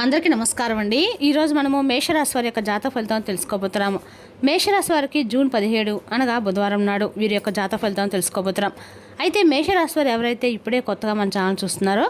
అందరికీ నమస్కారం అండి. ఈరోజు మనము మేషరాశి వారి యొక్క జాతక ఫలితాలను తెలుసుకోబోతున్నాము. మేషరాశి వారికి జూన్ 17 అనగా బుధవారం నాడు వీరి యొక్క జాతక ఫలితాలను తెలుసుకోబోతున్నాం. అయితే మేషరాశి వారు ఎవరైతే ఇప్పుడే కొత్తగా మన ఛానల్ చూస్తున్నారో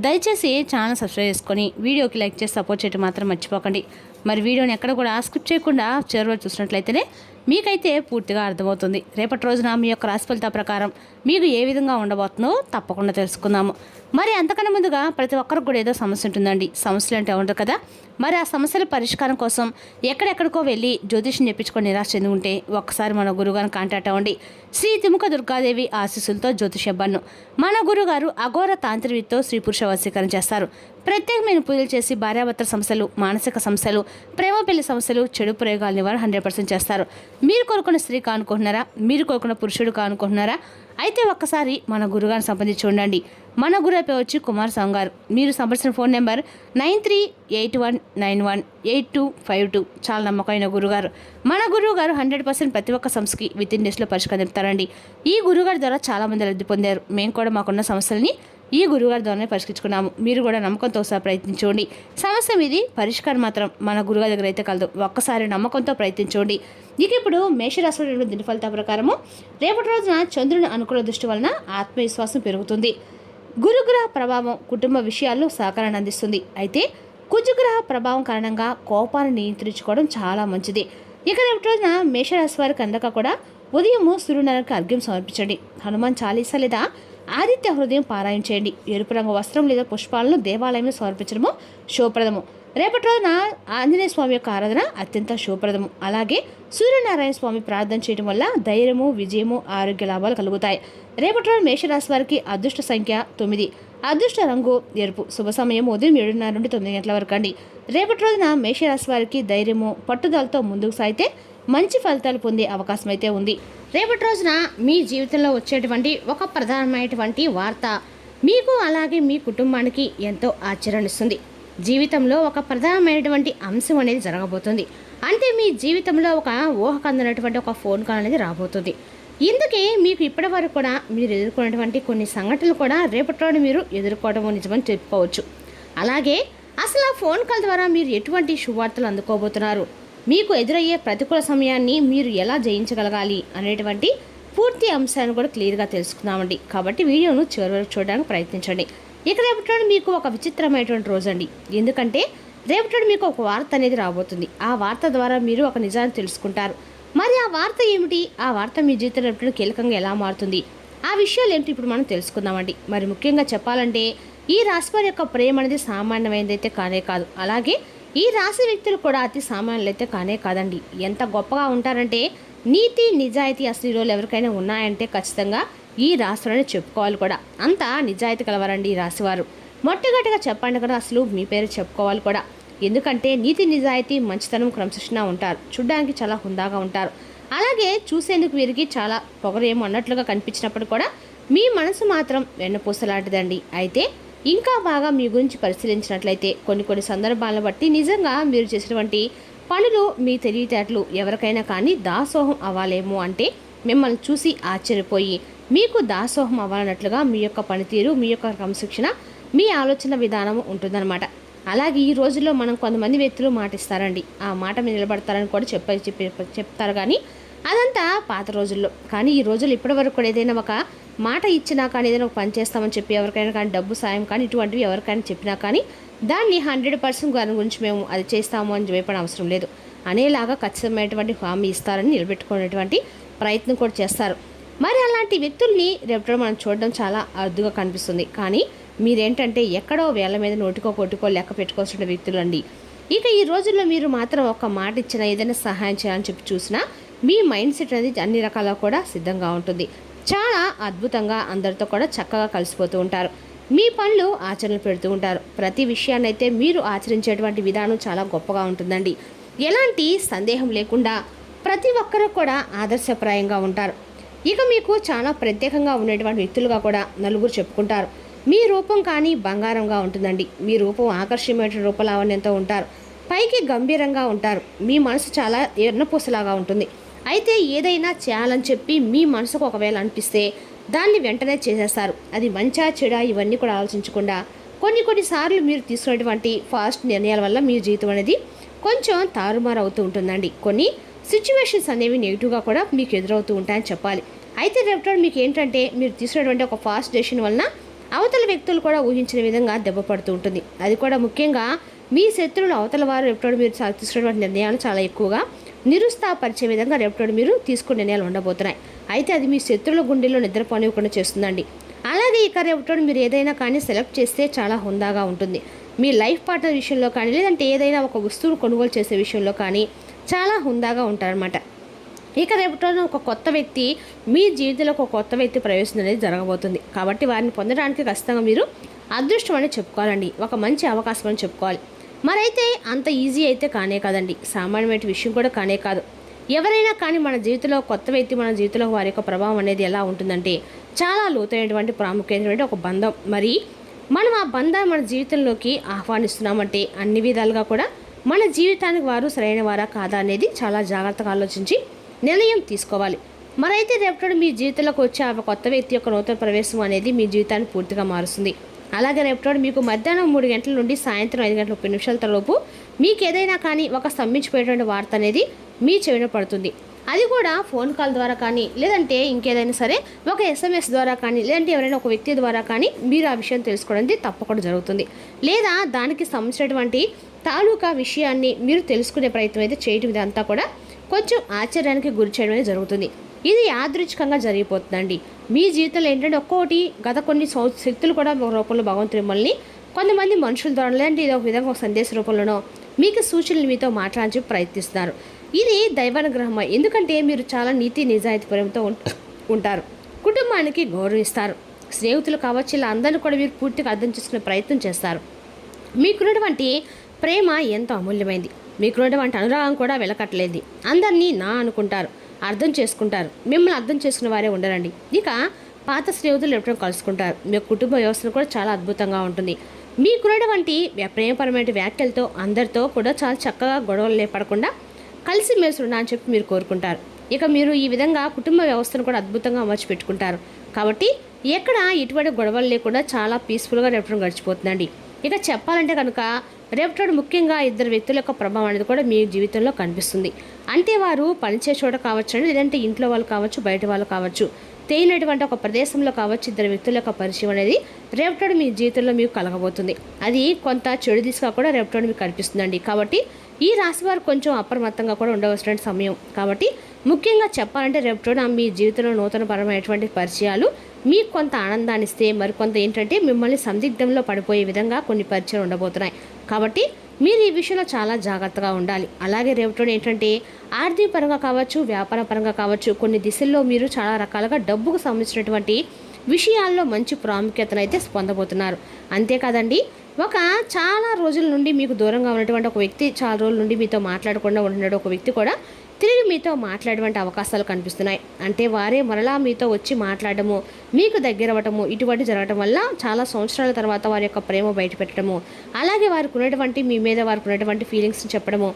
దయచేసి ఛానల్ సబ్స్క్రైబ్ చేసుకొని వీడియోకి లైక్ చేసి సపోర్ట్ చేయడం మాత్రం మర్చిపోకండి. మరి వీడియోని ఎక్కడ కూడా స్కిప్ చేయకుండా చివరి చూసినట్లయితేనే మీకైతే పూర్తిగా అర్థమవుతుంది. రేపటి రోజున మీ యొక్క రాశి ఫలితాల ప్రకారం మీకు ఏ విధంగా ఉండబోతుందో తప్పకుండా తెలుసుకుందాము. మరి అంతకన్నా ముందుగా ప్రతి ఒక్కరికి కూడా ఏదో సమస్య ఉంటుందండి. సమస్యలు అంటే ఉండదు కదా. మరి ఆ సమస్యల పరిష్కారం కోసం ఎక్కడెక్కడికో వెళ్ళి జ్యోతిష్యం చెప్పించుకొని నిరాశ చెంది ఉంటే ఒక్కసారి మన గురుగారిని కాంటాక్ట్ అవ్వండి. శ్రీ తిముక దుర్గాదేవి ఆశీస్సులతో జ్యోతిష్యబ్బన్ను మన గురుగారు అఘోర తాంత్రికతో స్త్రీ పురుష వశీకరణ చేస్తారు. ప్రత్యేకమైన పూజలు చేసి భార్యాభర్తల సమస్యలు, మానసిక సమస్యలు, ప్రేమ పెళ్లి సమస్యలు, చెడు ప్రయోగాల నివారణ 100% చేస్తారు. మీరు కోరుకున్న స్త్రీ కానుకుంటున్నారా? మీరు కోరుకున్న పురుషుడు కానుకుంటున్నారా? అయితే ఒక్కసారి మన గురుగారిని సంప్రదించి ఉండండి. మన గురు పేరు వచ్చి కుమారస్వామి గారు. మీరు సంప్రదించిన ఫోన్ నెంబర్ 9381918252. చాలా నమ్మకమైన గురుగారు. మన గురువు గారు 100% ప్రతి ఒక్క సమస్యకి విత్ ఇన్ డేస్లో పరిష్కారం చెప్తారండి. ఈ గురుగారి ద్వారా చాలామంది లబ్ధి పొందారు. మేము కూడా మాకున్న సమస్యలని ఈ గురుగారి ద్వారానే పరిష్కరించుకున్నాము. మీరు కూడా నమ్మకంతో ఒకసారి ప్రయత్నించండి. సమస్య మీది, పరిష్కారం మాత్రం మన గురుగారి దగ్గర అయితే కలదు. ఒక్కసారి నమ్మకంతో ప్రయత్నించండి. ఇక ఇప్పుడు మేషరాశిలో దిన ఫలితాల ప్రకారము రేపటి రోజున చంద్రుని అనుకూల దృష్టి వలన ఆత్మవిశ్వాసం పెరుగుతుంది. గురుగ్రహ ప్రభావం కుటుంబ విషయాల్లో సహకారాన్ని అందిస్తుంది. అయితే కుజగ్రహ ప్రభావం కారణంగా కోపాన్ని నియంత్రించుకోవడం చాలా మంచిది. ఇక రేపటి రోజున మేషరాశి వారికి అందక కూడా ఉదయము సూర్యనారాయణకి అర్ఘ్యం సమర్పించండి. హనుమాన్ చాలీసా లేదా ఆదిత్య హృదయం పారాయణ చేయండి. ఎరుపు రంగు వస్త్రం లేదా పుష్పాలను దేవాలయంలో సమర్పించడము శుభప్రదము. రేపటి రోజున ఆంజనేయ స్వామి యొక్క ఆరాధన అత్యంత శుభప్రదము. అలాగే సూర్యనారాయణ స్వామి ప్రార్థన చేయడం వల్ల ధైర్యము, విజయము, ఆరోగ్య లాభాలు కలుగుతాయి. రేపటి రోజు మేషరాశి వారికి అదృష్ట సంఖ్య 9, అదృష్ట రంగు ఎరుపు. శుభ సమయం ఉదయం 7:30 నుండి 9 గంటల వరకు అండి. రేపటి రోజున మేషరాశి వారికి ధైర్యము, పట్టుదలతో ముందుకు సాగితే మంచి ఫలితాలు పొందే అవకాశం అయితే ఉంది. రేపటి రోజున మీ జీవితంలో వచ్చేటువంటి ఒక ప్రధానమైనటువంటి వార్త మీకు అలాగే మీ కుటుంబానికి ఎంతో ఆశ్చర్యనిస్తుంది. జీవితంలో ఒక ప్రధానమైనటువంటి అంశం అనేది జరగబోతుంది. అంటే మీ జీవితంలో ఒక ఊహకందనటువంటి ఒక ఫోన్ కాల్ అనేది రాబోతుంది. ఇందుకే మీకు ఇప్పటి వరకు కూడా మీరు ఎదుర్కొన్నటువంటి కొన్ని సంఘటనలు కూడా రేపటి రోజున మీరు ఎదుర్కోవడం నిజమని చెప్పుకోవచ్చు. అలాగే అసలు ఆ ఫోన్ కాల్ ద్వారా మీరు ఎటువంటి శుభవార్తలు అందుకోబోతున్నారు, మీకు ఎదురయ్యే ప్రతికూల సమయాన్ని మీరు ఎలా జయించగలగాలి అనేటువంటి పూర్తి అంశాలను కూడా క్లియర్గా తెలుసుకుందామండి. కాబట్టి వీడియోను చివరి వరకు చూడడానికి ప్రయత్నించండి. ఇక రేపటి మీకు ఒక విచిత్రమైనటువంటి రోజు అండి. ఎందుకంటే రేపటి మీకు ఒక వార్త అనేది రాబోతుంది. ఆ వార్త ద్వారా మీరు ఒక నిజాన్ని తెలుసుకుంటారు. మరి ఆ వార్త ఏమిటి? ఆ వార్త మీ జీవితంలో రేపటి కీలకంగా ఎలా మారుతుంది? ఆ విషయాలు ఏంటి ఇప్పుడు మనం తెలుసుకుందామండి. మరి ముఖ్యంగా చెప్పాలంటే ఈ రాశి వారి యొక్క ప్రేమ అనేది సామాన్యమైనదైతే కానే కాదు. అలాగే ఈ రాశి వ్యక్తులు కూడా అతి సామాన్యులు అయితే కానే కాదండి. ఎంత గొప్పగా ఉంటారంటే నీతి, నిజాయితీ అసలు రోజులు ఎవరికైనా ఉన్నాయంటే ఖచ్చితంగా ఈ రాశిలోనే చెప్పుకోవాలి కూడా. అంత నిజాయితీ కలవారండి ఈ రాశివారు. మొట్టమొదటిగా చెప్పండి కదా, అసలు మీ పేరు చెప్పుకోవాలి కూడా. ఎందుకంటే నీతి, నిజాయితీ, మంచితనం, క్రమశిక్షణ ఉంటారు. చూడ్డానికి చాలా హుందాగా ఉంటారు. అలాగే చూసేందుకు వీరికి చాలా పొగరేమో అన్నట్లుగా కనిపించినప్పుడు కూడా మీ మనసు మాత్రం వెన్నపూసలాంటిదండి. అయితే ఇంకా బాగా మీ గురించి పరిశీలించినట్లయితే కొన్ని సందర్భాలను బట్టి నిజంగా మీరు చేసినటువంటి పనులు, మీ తెలివితేటలు ఎవరికైనా కానీ దాసోహం అవ్వాలేమో. అంటే మిమ్మల్ని చూసి ఆశ్చర్యపోయి మీకు దాసోహం అవ్వాలన్నట్లుగా మీ యొక్క పనితీరు, మీ యొక్క క్రమశిక్షణ, మీ ఆలోచన విధానం ఉంటుందన్నమాట. అలాగే ఈ రోజుల్లో మనం కొంతమంది వ్యక్తులు మాట ఇస్తారండి. ఆ మాట మీద నిలబడతారని కూడా చెప్తారు. కానీ అదంతా పాత రోజుల్లో. కానీ ఈ రోజుల్లో ఇప్పటి వరకు కూడా ఏదైనా ఒక మాట ఇచ్చినా కానీ, ఏదైనా ఒక పని చేస్తామని చెప్పి ఎవరికైనా కానీ డబ్బు సాయం కానీ ఇటువంటివి ఎవరికైనా చెప్పినా కానీ దాన్ని 100% దాని గురించి మేము అది చేస్తాము అని చెప్పడం అవసరం లేదు అనేలాగా ఖచ్చితమైనటువంటి హామీ ఇస్తారని నిలబెట్టుకునేటువంటి ప్రయత్నం కూడా చేస్తారు. మరి అలాంటి వ్యక్తుల్ని రేపటి మనం చూడడం చాలా అరుదుగా కనిపిస్తుంది. కానీ మీరేంటంటే ఎక్కడో వేల మీద నోటికో కొట్టుకో లెక్క పెట్టుకోవాల్సిన వ్యక్తులు అండి. ఇక ఈ రోజుల్లో మీరు మాత్రం ఒక మాట ఇచ్చినా, ఏదైనా సహాయం చేయాలని చెప్పి చూసినా మీ మైండ్ సెట్ అనేది అన్ని రకాలుగా కూడా సిద్ధంగా ఉంటుంది. చాలా అద్భుతంగా అందరితో కూడా చక్కగా కలిసిపోతూ ఉంటారు. మీ పనులు ఆచరణలు పెడుతూ ఉంటారు. ప్రతి విషయాన్ని అయితే మీరు ఆచరించేటువంటి విధానం చాలా గొప్పగా ఉంటుందండి. ఎలాంటి సందేహం లేకుండా ప్రతి ఒక్కరూ కూడా ఆదర్శప్రాయంగా ఉంటారు. ఇక మీకు చాలా ప్రత్యేకంగా ఉండేటువంటి వ్యక్తులుగా కూడా నలుగురు చెప్పుకుంటారు. మీ రూపం కానీ బంగారంగా ఉంటుందండి. మీ రూపం ఆకర్షణీయమైన రూపలావణ్యంతో ఉంటారు. పైకి గంభీరంగా ఉంటారు. మీ మనసు చాలా ఎర్రపూసలాగా ఉంటుంది. అయితే ఏదైనా చేయాలని చెప్పి మీ మనసుకు ఒకవేళ అనిపిస్తే దాన్ని వెంటనే చేసేస్తారు. అది మంచా చెడా ఇవన్నీ కూడా ఆలోచించకుండా కొన్నిసార్లు మీరు తీసుకునేటువంటి ఫాస్ట్ నిర్ణయాల వల్ల మీ జీవితం అనేది కొంచెం తారుమారు అవుతూ ఉంటుందండి. కొన్ని సిచ్యువేషన్స్ అనేవి నెగిటివ్గా కూడా మీకు ఎదురవుతూ ఉంటాయని చెప్పాలి. అయితే రేపటి మీకు ఏంటంటే మీరు తీసుకునేటువంటి ఒక ఫాస్ట్ డెసిషన్ వలన అవతల వ్యక్తులు కూడా ఊహించిన విధంగా దెబ్బ పడుతూ ఉంటుంది. అది కూడా ముఖ్యంగా మీ శత్రువులు అవతల వారు రేపటి మీరు తీసుకునేటువంటి నిర్ణయాలు చాలా ఎక్కువగా నిరుత్సాహపరిచే విధంగా రేపటి మీరు తీసుకునే నిర్ణయాలు ఉండబోతున్నాయి. అయితే అది మీ శత్రువుల గుండెల్లో నిద్రపోనివ్వకుండా చేస్తుందండి. అలాగే ఇక రేపటి మీరు ఏదైనా కానీ సెలెక్ట్ చేస్తే చాలా హుందాగా ఉంటుంది. మీ లైఫ్ పార్ట్నర్ విషయంలో కానీ లేదంటే ఏదైనా ఒక వస్తువును కొనుగోలు చేసే విషయంలో కానీ చాలా హుందాగా ఉంటారనమాట. ఇక రేపటి ఒక కొత్త వ్యక్తి మీ జీవితంలో ఒక కొత్త వ్యక్తి ప్రవేశం అనేది జరగబోతుంది. కాబట్టి వారిని పొందడానికి ఖచ్చితంగా మీరు అదృష్టం అని చెప్పుకోవాలండి, ఒక మంచి అవకాశం అని చెప్పుకోవాలి. మరైతే అంత ఈజీ అయితే కానే కాదండి, సామాన్యమైన విషయం కూడా కానే కాదు. ఎవరైనా కానీ మన జీవితంలో కొత్త వ్యక్తి మన జీవితంలో వారి యొక్క ప్రభావం అనేది ఎలా ఉంటుందంటే చాలా లోతైనటువంటి ప్రాముఖ్యమైనటువంటి ఒక బంధం. మరి మనం ఆ బంధాన్ని మన జీవితంలోకి ఆహ్వానిస్తున్నామంటే అన్ని విధాలుగా కూడా మన జీవితానికి వారు సరైన వారా కాదా అనేది చాలా జాగ్రత్తగా ఆలోచించి నిర్ణయం తీసుకోవాలి. మరైతే రేపటి మీ జీవితంలోకి వచ్చే ఆ కొత్త వ్యక్తి యొక్క నూతన ప్రవేశం అనేది మీ జీవితాన్ని పూర్తిగా మారుస్తుంది. అలాగే రేపటి మీకు మధ్యాహ్నం 3 గంటల నుండి సాయంత్రం 5:30 లోపు మీకు ఏదైనా కానీ ఒక స్తంభించిపోయేటువంటి వార్త అనేది మీ చెవిన పడుతుంది. అది కూడా ఫోన్ కాల్ ద్వారా కానీ లేదంటే ఇంకేదైనా సరే ఒక SMS ద్వారా కానీ లేదంటే ఎవరైనా ఒక వ్యక్తి ద్వారా కానీ మీరు ఆ విషయం తెలుసుకోవడానికి తప్పకుండా జరుగుతుంది. లేదా దానికి సంబంధించినటువంటి తాలూకా విషయాన్ని మీరు తెలుసుకునే ప్రయత్నం అయితే చేయటం ఇదంతా కూడా కొంచెం ఆశ్చర్యానికి గురి చేయడం అనేది జరుగుతుంది. ఇది యాదృచ్ఛికంగా జరిగిపోతుందండి. మీ జీవితంలో ఏంటంటే ఒక్కోటి గత కొన్ని శక్తులు కూడా ఒక రూపంలో భగవంతుడు మిమ్మల్ని కొంతమంది మనుషుల ద్వారా లేదంటే ఇది ఒక విధంగా ఒక సందేశ రూపంలోనో మీకు సూచనలు మీతో మాట్లాడించి ప్రయత్నిస్తున్నారు. ఇది దైవానుగ్రహం. ఎందుకంటే మీరు చాలా నీతి నిజాయితీ పరంతో ఉంటారు, కుటుంబానికి గౌరవిస్తారు, స్నేహితులు కావచ్చు ఇలా అందరినీ కూడా మీరు పూర్తిగా అర్థం చేసుకునే ప్రయత్నం చేస్తారు. మీకున్నటువంటి ప్రేమ ఎంతో అమూల్యమైంది, మీకున్నటువంటి అనురాగం కూడా వెలకట్టలేదు. అందరినీ నా అనుకుంటారు, అర్థం చేసుకుంటారు, మిమ్మల్ని అర్థం చేసుకునే వారే ఉండరండి. ఇక పాత స్నేహితులు ఎప్పుడైనా కలుసుకుంటారు. మీ కుటుంబ వ్యవస్థను కూడా చాలా అద్భుతంగా ఉంటుంది. మీకున్నటువంటి ప్రేమపరమైన వ్యాఖ్యలతో అందరితో కూడా చాలా చక్కగా గొడవలు లేపడకుండా కలిసిమెలిసి ఉన్నా అని చెప్పి మీరు కోరుకుంటారు. ఇక మీరు ఈ విధంగా కుటుంబ వ్యవస్థను కూడా అద్భుతంగా అమర్చి పెట్టుకుంటారు. కాబట్టి ఎక్కడ ఎటువంటి గొడవలు లేకుండా చాలా పీస్ఫుల్గా రేపటి గడిచిపోతుందండి. ఇక చెప్పాలంటే కనుక రేపటి ముఖ్యంగా 2 వ్యక్తుల యొక్క ప్రభావం అనేది కూడా మీ జీవితంలో కనిపిస్తుంది. అంటే వారు పనిచేసే చోట కావచ్చు, లేదంటే ఇంట్లో వాళ్ళు కావచ్చు, బయట వాళ్ళు కావచ్చు, తేలినటువంటి ఒక ప్రదేశంలో కావచ్చు 2 వ్యక్తుల యొక్క పరిచయం అనేది రేపటి మీ జీవితంలో మీకు కలగబోతుంది. అది కొంత చెడు దిశగా కూడా రేపటి మీకు కనిపిస్తుందండి. కాబట్టి ఈ రాశి వారు కొంచెం అప్రమత్తంగా కూడా ఉండవలసిన సమయం. కాబట్టి ముఖ్యంగా చెప్పాలంటే రేపటి మీ జీవితంలో నూతనపరమైనటువంటి పరిచయాలు మీకు కొంత ఆనందాన్ని ఇస్తే మరికొంత ఏంటంటే మిమ్మల్ని సందిగ్ధంలో పడిపోయే విధంగా కొన్ని పరిచయాలు ఉండబోతున్నాయి. కాబట్టి మీరు ఈ విషయంలో చాలా జాగ్రత్తగా ఉండాలి. అలాగే రేపటి ఏంటంటే ఆర్థిక పరంగా కావచ్చు, వ్యాపార పరంగా కావచ్చు, కొన్ని దిశల్లో మీరు చాలా రకాలుగా డబ్బుకు సంబంధించినటువంటి విషయాల్లో మంచి ప్రాముఖ్యతను అయితే పొందబోతున్నారు. అంతేకాదండి, చాలా రోజుల నుండి మీకు దూరంగా ఉన్నటువంటి ఒక వ్యక్తి, చాలా రోజుల నుండి మీతో మాట్లాడకుండా ఉంటున్నాడు ఒక వ్యక్తి కూడా తిరిగి మీతో మాట్లాడేటువంటి అవకాశాలు కనిపిస్తున్నాయి. అంటే వారే మరలా మీతో వచ్చి మాట్లాడము, మీకు దగ్గర అవ్వటము, ఇటువంటి జరగటం వల్ల చాలా సంవత్సరాల తర్వాత వారి యొక్క ప్రేమ బయటపెట్టడము, అలాగే వారికి ఉన్నటువంటి మీ మీద వారికి ఉన్నటువంటి ఫీలింగ్స్ని చెప్పడము,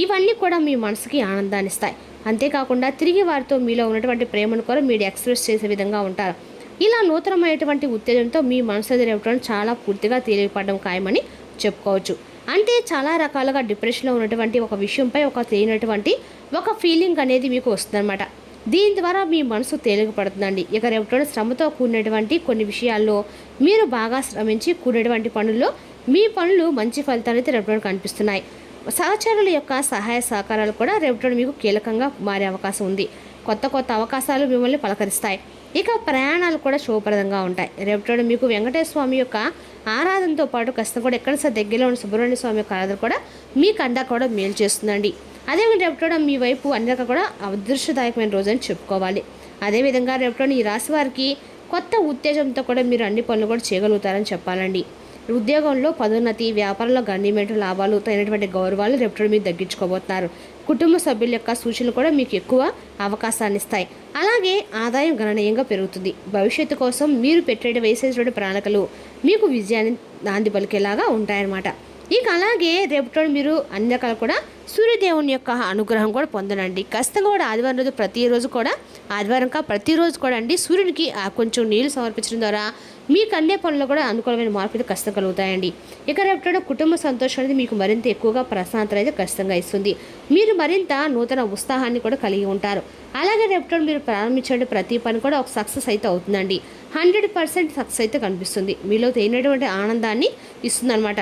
ఇవన్నీ కూడా మీ మనసుకి ఆనందాన్ని ఇస్తాయి. అంతేకాకుండా తిరిగి వారితో మీలో ఉన్నటువంటి ప్రేమను కూడా మీరు ఎక్స్ప్రెస్ చేసే విధంగా ఉంటారు. ఇలా నూతనమైనటువంటి ఉత్తేజంతో మీ మనసు ఎదురవడం చాలా పూర్తిగా తేలిపడడం ఖాయమని చెప్పుకోవచ్చు. అంటే చాలా రకాలుగా డిప్రెషన్లో ఉన్నటువంటి ఒక విషయంపై ఒక తెలియనటువంటి ఒక ఫీలింగ్ అనేది మీకు వస్తుందన్నమాట. దీని ద్వారా మీ మనసు తేలికపడుతుందండి. ఇక రేపటి శ్రమతో కూడినటువంటి కొన్ని విషయాల్లో మీరు బాగా శ్రమించి కూడినటువంటి పనుల్లో మీ పనులు మంచి ఫలితాలు అయితే రేపటి కనిపిస్తున్నాయి. సహచరుల యొక్క సహాయ సహకారాలు కూడా రేపటి మీకు కీలకంగా మారే అవకాశం ఉంది. కొత్త కొత్త అవకాశాలు మిమ్మల్ని పలకరిస్తాయి. ఇక ప్రయాణాలు కూడా శుభప్రదంగా ఉంటాయి. రేపటి మీకు వెంకటేశ్వర స్వామి యొక్క ఆరాధనతో పాటు కాస్త కూడా ఎక్కడ దగ్గరలో ఉన్న సుబ్రహ్మణ్య స్వామి యొక్క ఆరాధన కూడా మీకు అంతా కూడా మేలు చేస్తుందండి. అదేవిధంగా రేపటి మీ వైపు అన్నిక కూడా అదృష్టదాయకమైన రోజు అని చెప్పుకోవాలి. అదేవిధంగా రేపటి ఈ రాశి వారికి కొత్త ఉత్తేజంతో కూడా మీరు అన్ని పనులు కూడా చేయగలుగుతారని చెప్పాలండి. ఉద్యోగంలో పదోన్నతి, వ్యాపారంలో గణనీయమైన లాభాలు, తగినటువంటి గౌరవాలు రేపటి మీరు తగ్గించుకోబోతున్నారు. కుటుంబ సభ్యుల యొక్క సూచనలు కూడా మీకు ఎక్కువ అవకాశాన్ని ఇస్తాయి. అలాగే ఆదాయం గణనీయంగా పెరుగుతుంది. భవిష్యత్తు కోసం మీరు వేసేటువంటి ప్రణాళికలు మీకు విజయాన్ని నాంది పలికేలాగా ఉంటాయన్నమాట. ఇక అలాగే రేపటి మీరు అన్ని రకాలు కూడా సూర్యదేవుని యొక్క అనుగ్రహం కూడా పొందనండి. ఖచ్చితంగా కూడా ఆదివారం రోజు ప్రతిరోజు కూడా ప్రతిరోజు కూడా అండి సూర్యునికి కొంచెం నీళ్లు సమర్పించడం ద్వారా మీకు అన్ని పనులు కూడా అనుకూలమైన మార్పులు ఖచ్చితంగా కలుగుతాయండి. ఇక రేపటి కుటుంబ సంతోషం అనేది మీకు మరింత ఎక్కువగా ప్రశాంతత అయితే ఖచ్చితంగా ఇస్తుంది. మీరు మరింత నూతన ఉత్సాహాన్ని కూడా కలిగి ఉంటారు. అలాగే రేపటి మీరు ప్రారంభించే ప్రతి పని కూడా ఒక సక్సెస్ అయితే అవుతుందండి. 100% సక్సెస్ అయితే కనిపిస్తుంది. మీలో తేనటువంటి ఆనందాన్ని ఇస్తుందన్నమాట.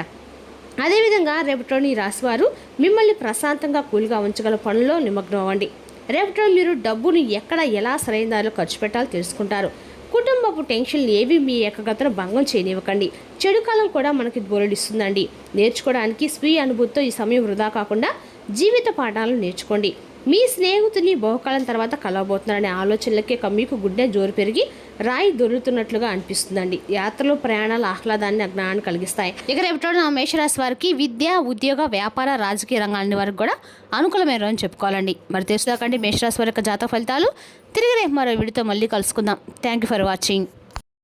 అదేవిధంగా రేపటి ఈ రాశివారు మిమ్మల్ని ప్రశాంతంగా కూల్గా ఉంచగల పనుల్లో నిమగ్నం అవ్వండి. రేపటి మీరు డబ్బును ఎక్కడ ఎలా సరైన దారిలో ఖర్చు పెట్టాలో తెలుసుకుంటారు. కుటుంబపు టెన్షన్లు ఏవి మీ ఏకాగ్రతను భంగం చేయనివ్వకండి. చెడు కాలం కూడా మనకి బోరడిస్తుందండి. నేర్చుకోవడానికి స్వీయ అనుభూతితో ఈ సమయం వృధా కాకుండా జీవిత పాఠాలను నేర్చుకోండి. మీ స్నేహితుని బహుకాలం తర్వాత కలవబోతున్నారనే ఆలోచనలకే మీకు గుండె జోరు పెరిగి రాయి దొరుకుతున్నట్లుగా అనిపిస్తుందండి. యాత్రలు ప్రయాణాలు ఆహ్లాదాన్ని అజ్ఞానాన్ని కలిగిస్తాయి. ఇక రేపటి మేషరాశి వారికి విద్య, ఉద్యోగ, వ్యాపార, రాజకీయ రంగాల వారికి కూడా అనుకూలమైన రోజు చెప్పుకోవాలండి. మరి తెలుసుదాకండి మేషరాశి వారి యొక్క జాతక ఫలితాలు. తిరిగి రేపు మరో వీడియోతో మళ్ళీ కలుసుకుందాం. Thank you for watching.